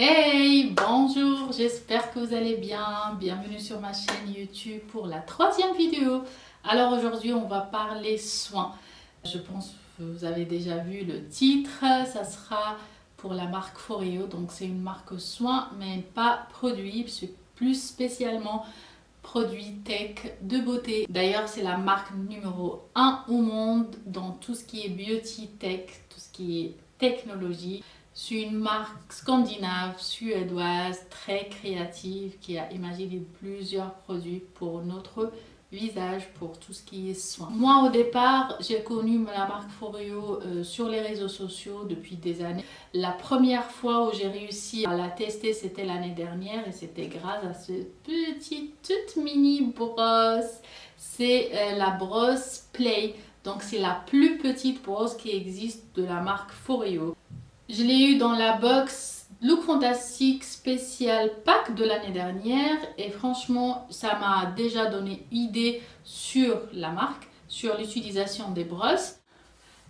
Hey, bonjour, j'espère que vous allez bien. Bienvenue sur ma chaîne YouTube pour la troisième vidéo. Alors aujourd'hui, on va parler soins. Je pense que vous avez déjà vu le titre. Ça sera pour la marque Foreo. Donc c'est une marque soins, mais pas produit. C'est plus spécialement produit tech de beauté. D'ailleurs, c'est la marque numéro 1 au monde dans tout ce qui est beauty tech, tout ce qui est technologie. C'est une marque scandinave, suédoise, très créative qui a imaginé plusieurs produits pour notre visage, pour tout ce qui est soin. Moi, au départ, j'ai connu la marque Foreo sur les réseaux sociaux depuis des années. La première fois où j'ai réussi à la tester, c'était l'année dernière et c'était grâce à cette petite, toute mini brosse. C'est la brosse Play. Donc, c'est la plus petite brosse qui existe de la marque Foreo. Je l'ai eu dans la box Look Fantastic Special Pack de l'année dernière et franchement, ça m'a déjà donné idée sur la marque, sur l'utilisation des brosses.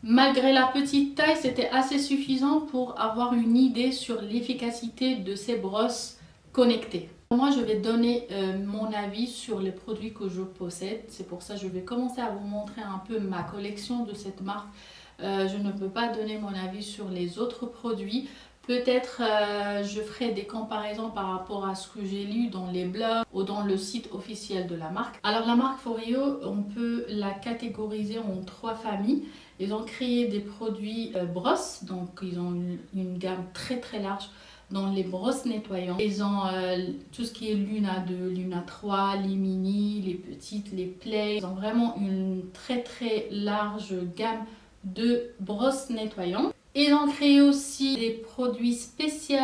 Malgré la petite taille, c'était assez suffisant pour avoir une idée sur l'efficacité de ces brosses connectées. Moi, je vais donner mon avis sur les produits que je possède. C'est pour ça que je vais commencer à vous montrer un peu ma collection de cette marque. Je ne peux pas donner mon avis sur les autres produits. Peut-être je ferai des comparaisons par rapport à ce que j'ai lu dans les blogs ou dans le site officiel de la marque. Alors la marque Foreo, on peut la catégoriser en 3 familles. Ils ont créé des produits brosses, donc ils ont une gamme très très large dans les brosses nettoyantes. Ils ont tout ce qui est Luna 2, Luna 3, les mini, les petites, les play. Ils ont vraiment une très très large gamme de brosses nettoyantes. Ils ont créé aussi des produits spéciaux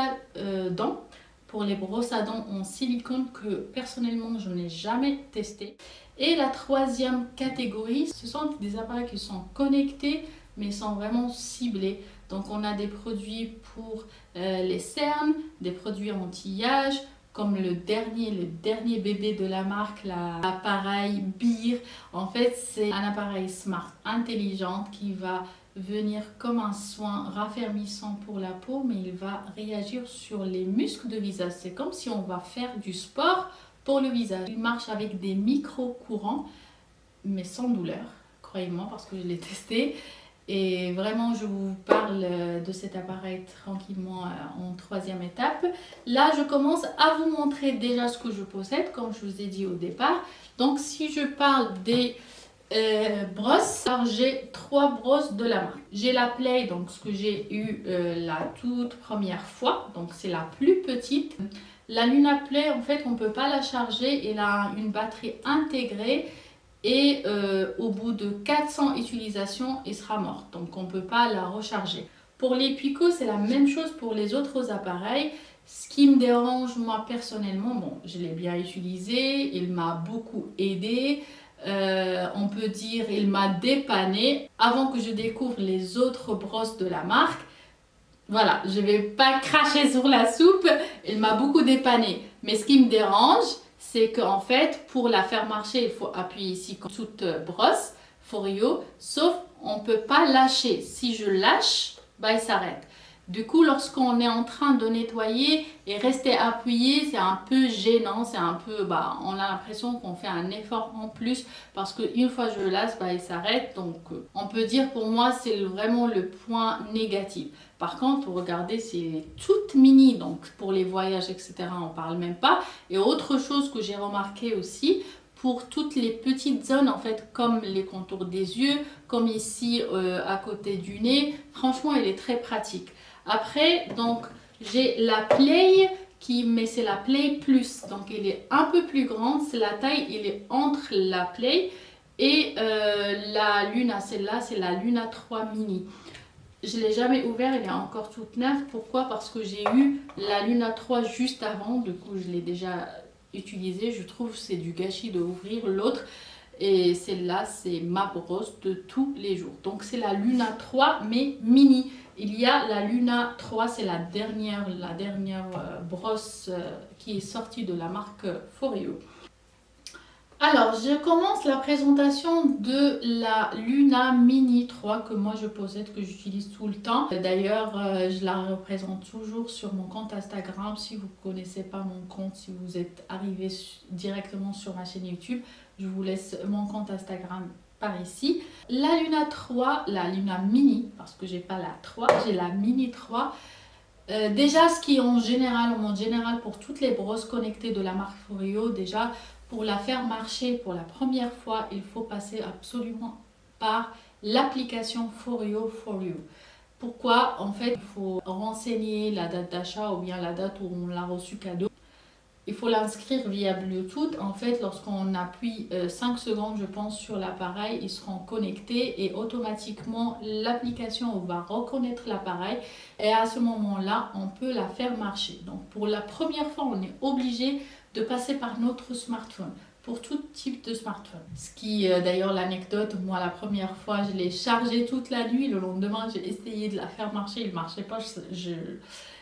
dents pour les brosses à dents en silicone que personnellement je n'ai jamais testé. Et la troisième catégorie, ce sont des appareils qui sont connectés mais sont vraiment ciblés. Donc on a des produits pour les cernes, des produits anti-âge, comme le dernier bébé de la marque, l'appareil Beer. En fait, c'est un appareil smart intelligent qui va venir comme un soin raffermissant pour la peau, mais il va réagir sur les muscles de visage. C'est comme si on va faire du sport pour le visage. Il marche avec des micro-courants, mais sans douleur, croyez-moi, parce que je l'ai testé. Et vraiment, je vous parle de cet appareil tranquillement en troisième étape. Là, je commence à vous montrer déjà ce que je possède, comme je vous ai dit au départ. Donc, si je parle des brosses, alors j'ai 3 brosses de la marque. J'ai la Play, donc ce que j'ai eu la toute première fois, donc c'est la plus petite. La Luna Play, en fait, on ne peut pas la charger, elle a une batterie intégrée. Et au bout de 400 utilisations, elle sera morte. Donc on ne peut pas la recharger. Pour les Pico, c'est la même chose pour les autres appareils. Ce qui me dérange moi personnellement, bon, je l'ai bien utilisé, il m'a beaucoup aidé. On peut dire il m'a dépanné. Avant que je découvre les autres brosses de la marque, voilà, je ne vais pas cracher sur la soupe, il m'a beaucoup dépanné. Mais ce qui me dérange, c'est qu'en fait, pour la faire marcher, il faut appuyer ici comme toute brosse, Foreo, sauf on ne peut pas lâcher. Si je lâche, bah, il s'arrête. Du coup, lorsqu'on est en train de nettoyer et rester appuyé, c'est un peu gênant, c'est un peu, bah, on a l'impression qu'on fait un effort en plus parce qu'une fois que je lâche, bah, il s'arrête. Donc, on peut dire pour moi, c'est vraiment le point négatif. Par contre, regardez, c'est toute mini, donc pour les voyages, etc., on ne parle même pas. Et autre chose que j'ai remarqué aussi, pour toutes les petites zones, en fait, comme les contours des yeux, comme ici à côté du nez, franchement, elle est très pratique. Après, donc, j'ai la Play, mais c'est la Play Plus, donc elle est un peu plus grande, c'est la taille, elle est entre la Play et la Luna, celle-là, c'est la Luna 3 mini. Je ne l'ai jamais ouvert, elle est encore toute neuve. Pourquoi? Parce que j'ai eu la Luna 3 juste avant, du coup je l'ai déjà utilisée. Je trouve que c'est du gâchis d'ouvrir l'autre. Et celle-là, c'est ma brosse de tous les jours. Donc c'est la Luna 3 mais mini. Il y a la Luna 3, c'est la dernière brosse qui est sortie de la marque Foreo. Alors, je commence la présentation de la Luna Mini 3 que moi je possède, que j'utilise tout le temps. D'ailleurs, je la représente toujours sur mon compte Instagram. Si vous ne connaissez pas mon compte, si vous êtes arrivé directement sur ma chaîne YouTube, je vous laisse mon compte Instagram par ici. La Luna 3, la Luna Mini, parce que j'ai pas la 3, j'ai la Mini 3. Déjà, ce qui est en général pour toutes les brosses connectées de la marque Foreo, déjà, pour la faire marcher pour la première fois, il faut passer absolument par l'application Foreo For You. Pourquoi? En fait, il faut renseigner la date d'achat ou bien la date où on l'a reçu cadeau. Il faut l'inscrire via Bluetooth. En fait, lorsqu'on appuie 5 secondes, je pense, sur l'appareil, ils seront connectés et automatiquement, l'application va reconnaître l'appareil et à ce moment-là, on peut la faire marcher. Donc, pour la première fois, on est obligé de passer par notre smartphone pour tout type de smartphone. Ce qui, d'ailleurs, l'anecdote, moi, la première fois, je l'ai chargée toute la nuit. Le lendemain, j'ai essayé de la faire marcher, il ne marchait pas.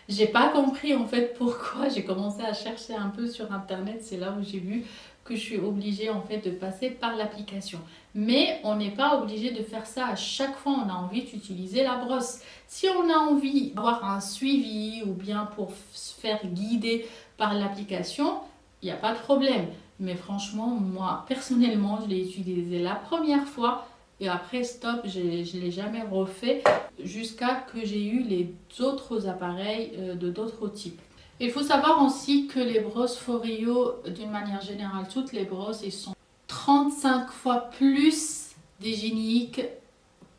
J'ai pas compris en fait pourquoi. J'ai commencé à chercher un peu sur internet, c'est là où j'ai vu que je suis obligée en fait de passer par l'application. Mais on n'est pas obligé de faire ça à chaque fois on a envie d'utiliser la brosse. Si on a envie d'avoir un suivi ou bien pour se faire guider par l'application, il n'y a pas de problème. Mais franchement, moi personnellement, je l'ai utilisé la première fois. Et après, stop, je ne l'ai jamais refait jusqu'à que j'ai eu les autres appareils de d'autres types. Il faut savoir aussi que les brosses Foreo, d'une manière générale, toutes les brosses, ils sont 35 fois plus hygiéniques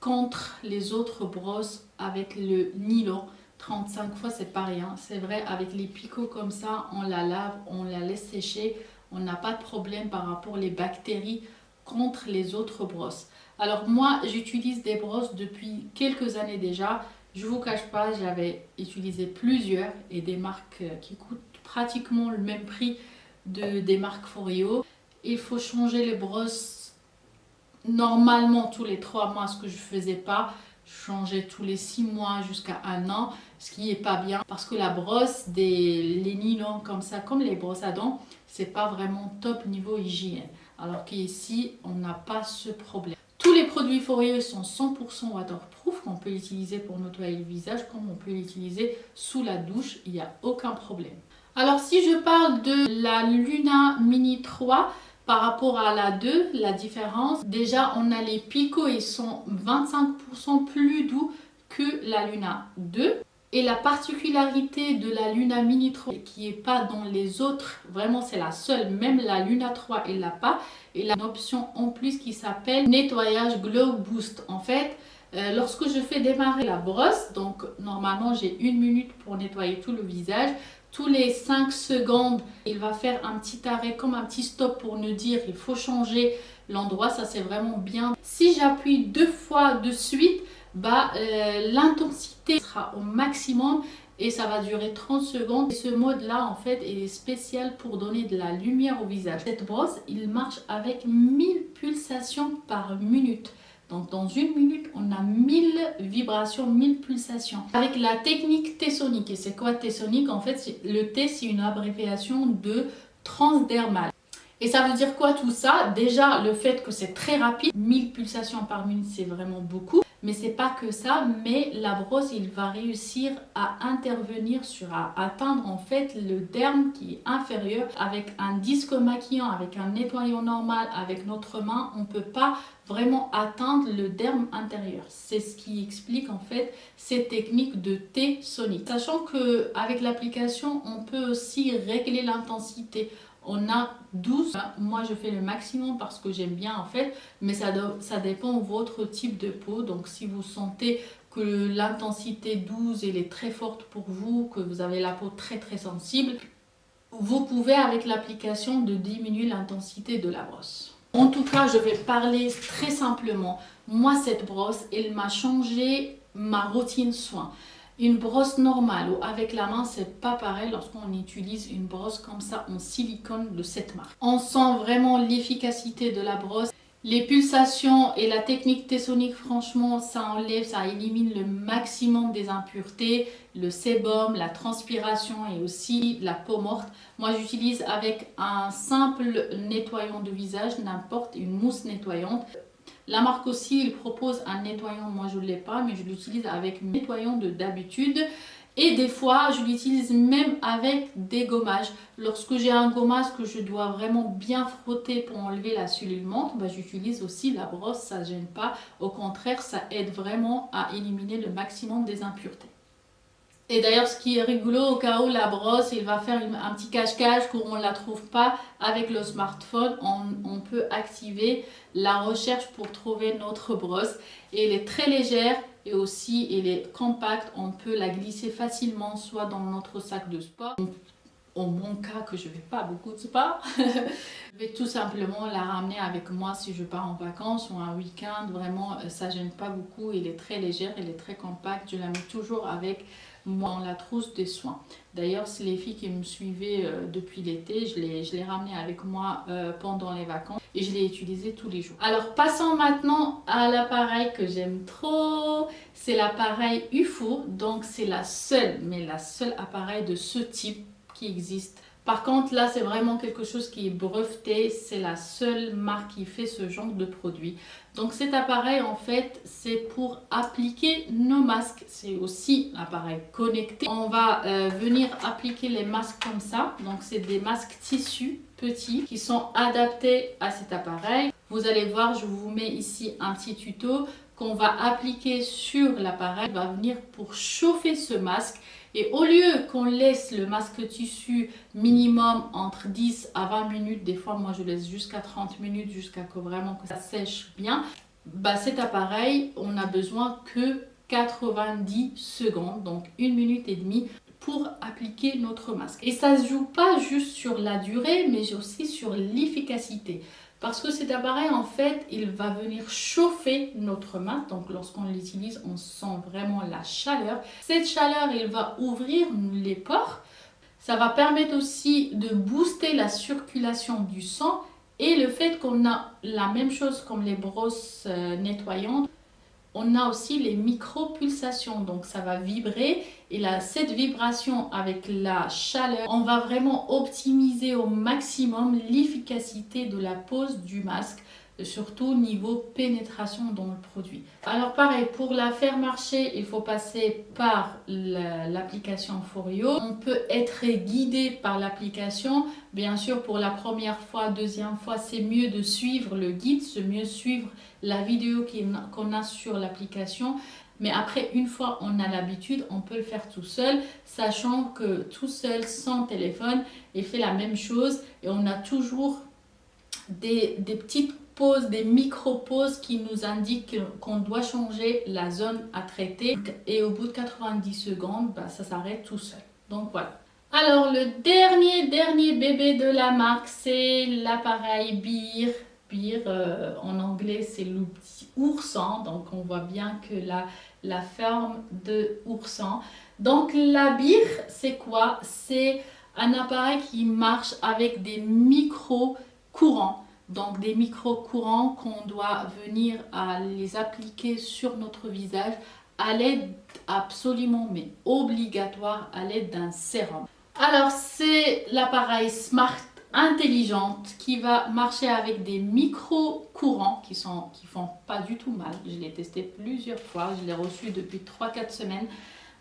contre les autres brosses avec le nylon. 35 fois, c'est pas rien. C'est vrai, avec les picots comme ça, on la lave, on la laisse sécher. On n'a pas de problème par rapport aux bactéries contre les autres brosses. Alors moi, j'utilise des brosses depuis quelques années déjà. Je ne vous cache pas, j'avais utilisé plusieurs et des marques qui coûtent pratiquement le même prix des marques Foreo. Il faut changer les brosses normalement tous les 3 mois, ce que je ne faisais pas. Je changeais tous les 6 mois jusqu'à 1 an, ce qui n'est pas bien parce que la brosse, les nylons comme ça, comme les brosses à dents, c'est pas vraiment top niveau hygiène. Alors qu'ici, on n'a pas ce problème. Tous les produits Foreo sont 100% waterproof, qu'on peut utiliser pour nettoyer le visage, comme on peut l'utiliser sous la douche, il n'y a aucun problème. Alors si je parle de la Luna Mini 3 par rapport à la 2, la différence, déjà on a les picots, ils sont 25% plus doux que la Luna 2. Et la particularité de la Luna Mini 3 qui n'est pas dans les autres, vraiment c'est la seule, même la Luna 3 elle l'a pas. Et là, une option en plus qui s'appelle nettoyage Glow Boost. En fait, lorsque je fais démarrer la brosse, donc normalement j'ai 1 minute pour nettoyer tout le visage. Tous les 5 secondes, il va faire un petit arrêt, comme un petit stop pour nous dire il faut changer l'endroit. Ça c'est vraiment bien. Si j'appuie 2 fois de suite, l'intensité sera au maximum et ça va durer 30 secondes. Et ce mode là en fait est spécial pour donner de la lumière au visage. Cette brosse, il marche avec 1000 pulsations par minute. Donc dans 1 minute, on a 1000 vibrations, 1000 pulsations. Avec la technique T-Sonic. Et c'est quoi T-Sonic? En fait, le T, c'est une abréviation de transdermal. Et ça veut dire quoi tout ça? Déjà, le fait que c'est très rapide, 1000 pulsations par minute, c'est vraiment beaucoup. Mais c'est pas que ça, mais la brosse, il va réussir à intervenir à atteindre en fait le derme qui est inférieur. Avec un disque maquillant, avec un nettoyant normal, avec notre main, on peut pas vraiment atteindre le derme intérieur. C'est ce qui explique en fait ces techniques de T-Sonic. Sachant que avec l'application, on peut aussi régler l'intensité. On a 12, moi je fais le maximum parce que j'aime bien en fait, mais ça dépend de votre type de peau. Donc si vous sentez que l'intensité 12 elle est très forte pour vous, que vous avez la peau très très sensible, vous pouvez avec l'application de diminuer l'intensité de la brosse. En tout cas, je vais parler très simplement. Moi cette brosse, elle m'a changé ma routine soin. Une brosse normale ou avec la main, c'est pas pareil lorsqu'on utilise une brosse comme ça en silicone de cette marque. On sent vraiment l'efficacité de la brosse. Les pulsations et la technique T-Sonic, franchement, ça enlève, ça élimine le maximum des impuretés, le sébum, la transpiration et aussi la peau morte. Moi, j'utilise avec un simple nettoyant de visage, n'importe, une mousse nettoyante. La marque aussi, il propose un nettoyant, moi je ne l'ai pas, mais je l'utilise avec un nettoyant d'habitude. Et des fois, je l'utilise même avec des gommages. Lorsque j'ai un gommage que je dois vraiment bien frotter pour enlever la cellule menthe, bah, j'utilise aussi la brosse, ça ne gêne pas. Au contraire, ça aide vraiment à éliminer le maximum des impuretés. Et d'ailleurs, ce qui est rigolo, au cas où la brosse, il va faire un petit cache-cache qu'on ne la trouve pas avec le smartphone, on peut activer la recherche pour trouver notre brosse. Et elle est très légère et aussi elle est compacte, on peut la glisser facilement soit dans notre sac de sport. Au mon cas que je ne fais pas beaucoup de sport, je vais tout simplement la ramener avec moi si je pars en vacances ou un week-end. Vraiment, ça ne gêne pas beaucoup. Elle est très légère, elle est très compacte. Je la mets toujours avec moi dans la trousse des soins. D'ailleurs, si les filles qui me suivaient depuis l'été, je l'ai ramenée avec moi pendant les vacances et je l'ai utilisée tous les jours. Alors, passons maintenant à l'appareil que j'aime trop. C'est l'appareil UFO. Donc, c'est la seule appareil de ce type qui existe. Par contre, là, c'est vraiment quelque chose qui est breveté. C'est la seule marque qui fait ce genre de produit. Donc, cet appareil, en fait, c'est pour appliquer nos masques. C'est aussi un appareil connecté. On va venir appliquer les masques comme ça. Donc, c'est des masques tissus petits qui sont adaptés à cet appareil. Vous allez voir, je vous mets ici un petit tuto qu'on va appliquer sur l'appareil. Il va venir pour chauffer ce masque. Et au lieu qu'on laisse le masque tissu minimum entre 10 à 20 minutes, des fois moi je laisse jusqu'à 30 minutes jusqu'à que vraiment que ça sèche bien, bah cet appareil on n'a besoin que 90 secondes, donc 1 minute et demie pour appliquer notre masque. Et ça ne se joue pas juste sur la durée mais aussi sur l'efficacité. Parce que cet appareil, en fait, il va venir chauffer notre main. Donc, lorsqu'on l'utilise, on sent vraiment la chaleur. Cette chaleur, elle va ouvrir les pores. Ça va permettre aussi de booster la circulation du sang. Et le fait qu'on a la même chose comme les brosses nettoyantes, on a aussi les micro-pulsations, donc ça va vibrer et là, cette vibration avec la chaleur, on va vraiment optimiser au maximum l'efficacité de la pose du masque, surtout niveau pénétration dans le produit. Alors pareil, pour la faire marcher, il faut passer par l'application Foreo. On peut être guidé par l'application. Bien sûr, pour la première fois, deuxième fois, c'est mieux de suivre le guide, c'est mieux suivre la vidéo qu'on a sur l'application. Mais après, une fois on a l'habitude, on peut le faire tout seul, sachant que tout seul, sans téléphone, il fait la même chose et on a toujours des petites pauses, des micro-pauses qui nous indiquent qu'on doit changer la zone à traiter. Et au bout de 90 secondes, bah, ça s'arrête tout seul. Donc voilà. Alors le dernier bébé de la marque, c'est l'appareil Beer. Beer, en anglais, c'est le petit ourson. Donc on voit bien que la forme de ourson. Donc la Beer, c'est quoi? C'est un appareil qui marche avec des micro-courants. Donc des micro-courants qu'on doit venir à les appliquer sur notre visage à l'aide absolument mais obligatoire à l'aide d'un sérum. Alors c'est l'appareil Smart intelligente qui va marcher avec des micro-courants qui font pas du tout mal. Je l'ai testé plusieurs fois, je l'ai reçu depuis 3-4 semaines.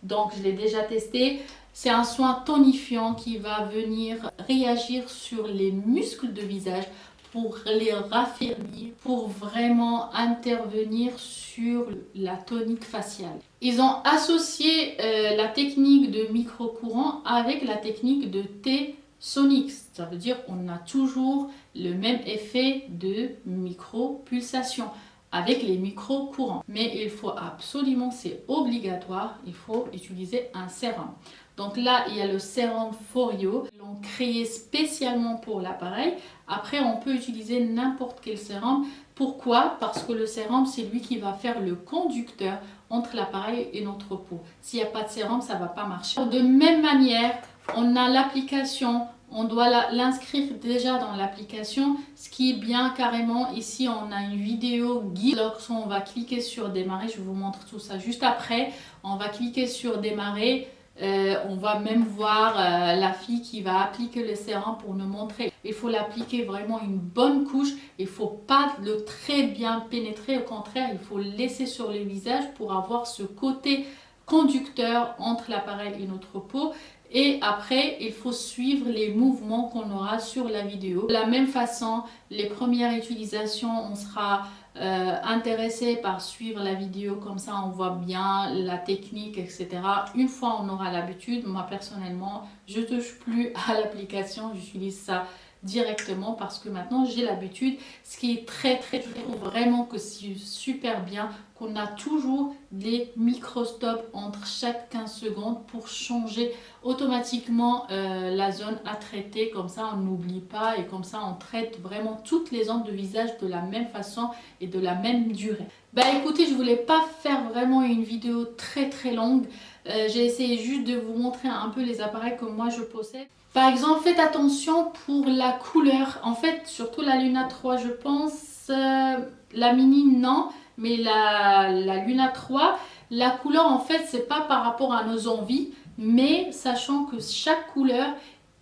Donc je l'ai déjà testé. C'est un soin tonifiant qui va venir réagir sur les muscles de visage pour les raffermir, pour vraiment intervenir sur la tonique faciale. Ils ont associé la technique de micro-courant avec la technique de T-Sonic. Ça veut dire qu'on a toujours le même effet de micro-pulsation avec les micro-courants. Mais il faut absolument, c'est obligatoire, il faut utiliser un sérum. Donc là, il y a le sérum Foreo, ils l'ont créé spécialement pour l'appareil. Après, on peut utiliser n'importe quel sérum. Pourquoi? Parce que le sérum, c'est lui qui va faire le conducteur entre l'appareil et notre peau. S'il n'y a pas de sérum, ça ne va pas marcher. De même manière, on a l'application, on doit l'inscrire déjà dans l'application. Ce qui est bien carrément, ici on a une vidéo guide. Lorsqu'on va cliquer sur démarrer, je vous montre tout ça juste après. On va cliquer sur démarrer. On va même voir la fille qui va appliquer le sérum pour nous montrer. Il faut l'appliquer vraiment une bonne couche. Il ne faut pas le très bien pénétrer. Au contraire, il faut le laisser sur le visage pour avoir ce côté conducteur entre l'appareil et notre peau. Et après, il faut suivre les mouvements qu'on aura sur la vidéo. De la même façon, les premières utilisations, on sera intéressé par suivre la vidéo, comme ça on voit bien la technique, etc. Une fois on aura l'habitude, moi personnellement, je ne touche plus à l'application, j'utilise ça directement parce que maintenant j'ai l'habitude. Ce qui est très, je trouve vraiment que c'est super bien qu'on a toujours des micro-stops entre chaque 15 secondes pour changer automatiquement la zone à traiter. Comme ça on n'oublie pas et comme ça on traite vraiment toutes les zones de visage de la même façon et de la même durée. Bah écoutez, je voulais pas faire vraiment une vidéo très longue. J'ai essayé juste de vous montrer un peu les appareils que moi je possède. Par exemple, faites attention pour la couleur. En fait, surtout la Luna 3, je pense. La Mini, non. Mais la Luna 3, la couleur, en fait, c'est pas par rapport à nos envies. Mais sachant que chaque couleur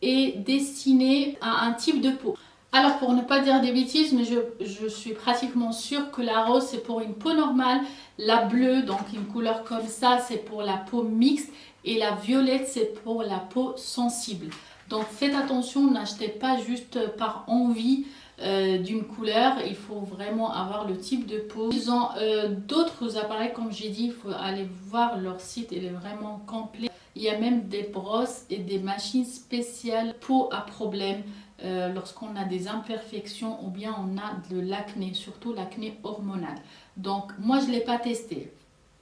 est destinée à un type de peau. Alors, pour ne pas dire des bêtises, mais je suis pratiquement sûre que la rose, c'est pour une peau normale. La bleue, donc une couleur comme ça, c'est pour la peau mixte. Et la violette, c'est pour la peau sensible. Donc faites attention, n'achetez pas juste par envie d'une couleur, il faut vraiment avoir le type de peau. Ils ont d'autres appareils, comme j'ai dit, il faut aller voir leur site, il est vraiment complet. Il y a même des brosses et des machines spéciales peau à problème lorsqu'on a des imperfections ou bien on a de l'acné, surtout l'acné hormonal. Donc moi je ne l'ai pas testé,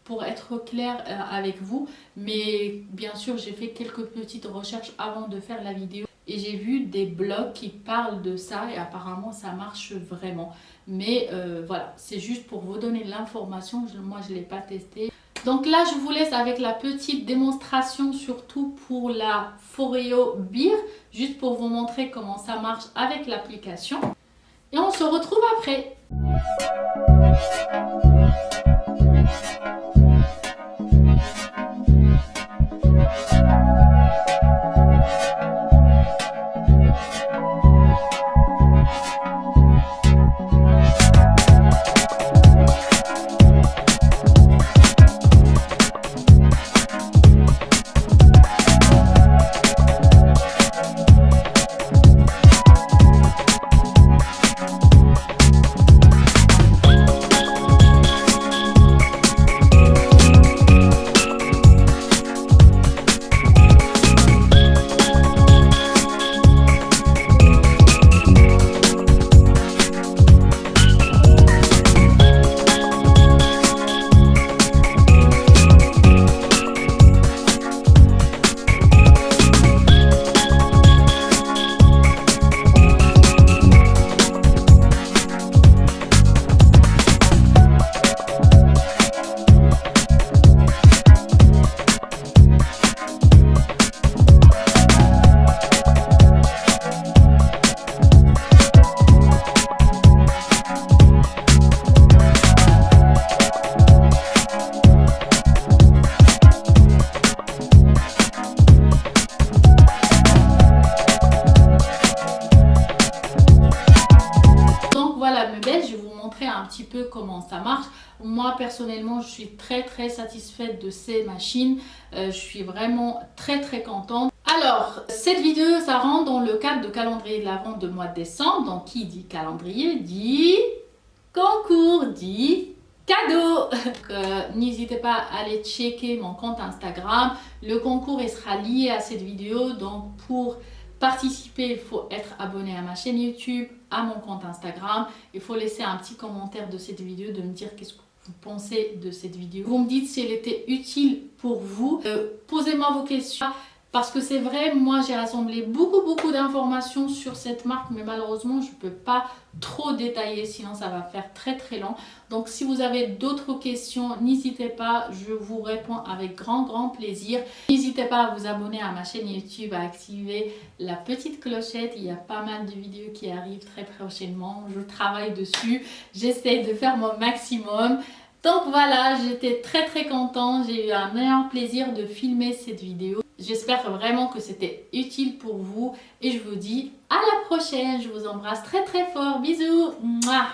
pour être clair avec vous, mais bien sûr j'ai fait quelques petites recherches avant de faire la vidéo et j'ai vu des blogs qui parlent de ça et apparemment ça marche vraiment. Mais voilà, c'est juste pour vous donner l'information, moi je ne l'ai pas testé. Donc là je vous laisse avec la petite démonstration, surtout pour la Foreo Beer, juste pour vous montrer comment ça marche avec l'application. Et on se retrouve après. Je vais vous montrer un petit peu comment ça marche. Moi personnellement je suis très satisfaite de ces machines. Je suis vraiment très contente. Alors cette vidéo ça rentre dans le cadre de calendrier de l'Avent de mois de décembre. Donc qui dit calendrier dit concours, dit cadeau. N'hésitez pas à aller checker mon compte Instagram. Le concours il sera lié à cette vidéo. Donc pour participer, il faut être abonné à ma chaîne YouTube, à mon compte Instagram. Il faut laisser un petit commentaire de cette vidéo, de me dire qu'est-ce que vous pensez de cette vidéo. Vous me dites si elle était utile pour vous. Posez-moi vos questions. Parce que c'est vrai, moi j'ai rassemblé beaucoup d'informations sur cette marque, mais malheureusement je ne peux pas trop détailler, sinon ça va faire très long. Donc si vous avez d'autres questions, n'hésitez pas, je vous réponds avec grand plaisir. N'hésitez pas à vous abonner à ma chaîne YouTube, à activer la petite clochette, il y a pas mal de vidéos qui arrivent très prochainement. Je travaille dessus, j'essaie de faire mon maximum. Donc voilà, j'étais très contente, j'ai eu un énorme plaisir de filmer cette vidéo. J'espère vraiment que c'était utile pour vous et je vous dis à la prochaine. Je vous embrasse très fort. Bisous. Mouah.